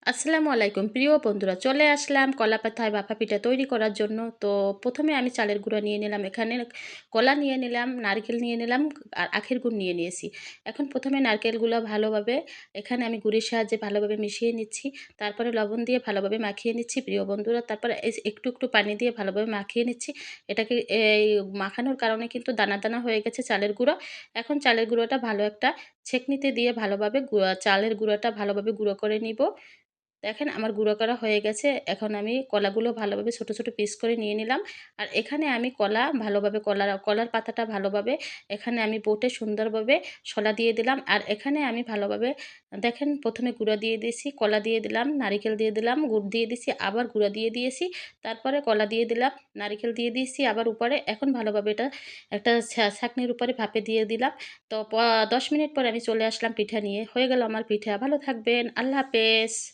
আসসালামু আলাইকুম প্রিয় বন্ধুরা, চলে আসলাম কলা পাতায় ভাপা পিঠা তৈরি করার জন্য। তো প্রথমে আমি চালের গুঁড়া নিয়ে নিলাম, এখানে কলা নিয়ে নিলাম, নারকেল নিয়ে নিলাম আর আখের গুড় নিয়ে নিয়েছি। এখন প্রথমে নারকেলগুলো ভালোভাবে এখানে আমি গুড়ির সাহায্যে ভালোভাবে মিশিয়ে নিচ্ছি। তারপরে লবণ দিয়ে ভালোভাবে মাখিয়ে নিচ্ছি প্রিয় বন্ধুরা। তারপরে এই যে একটু একটু পানি দিয়ে ভালোভাবে মাখিয়ে নিচ্ছি। এটাকে এই মাখানোর কারণে কিন্তু দানা দানা হয়ে গেছে চালের গুঁড়ো। এখন চালের গুঁড়োটা ভালো একটা ছেঁকনিতে দিয়ে ভালোভাবে চালের গুঁড়োটা ভালোভাবে গুঁড়ো করে নিব। দেখেন আমার গুঁড়ো করা হয়ে গেছে। এখন আমি কলাগুলো ভালোভাবে ছোট ছোট পিস করে নিয়ে নিলাম। আর এখানে আমি কলা ভালোভাবে কলার পাতাটা ভালোভাবে এখানে আমি বটে সুন্দরভাবে শলা দিয়ে দিলাম। আর এখানে আমি ভালোভাবে দেখেন প্রথমে গুঁড়া দিয়ে দিয়েছি, কলা দিয়ে দিলাম, নারিকেল দিয়ে দিলাম, গুড় দিয়ে দিয়েছি, আবার গুঁড়া দিয়ে দিয়েছি, তারপরে কলা দিয়ে দিলাম, নারিকেল দিয়ে দিয়েছি আবার উপরে। এখন ভালোভাবে এটা একটা ছাঁকনির উপরে ভাপে দিয়ে দিলাম। তো 10 মিনিট পরে আমি চলে আসলাম পিঠা নিয়ে। হয়ে গেল আমার পিঠা। ভালো থাকবেন। আল্লাহ হাফেজ।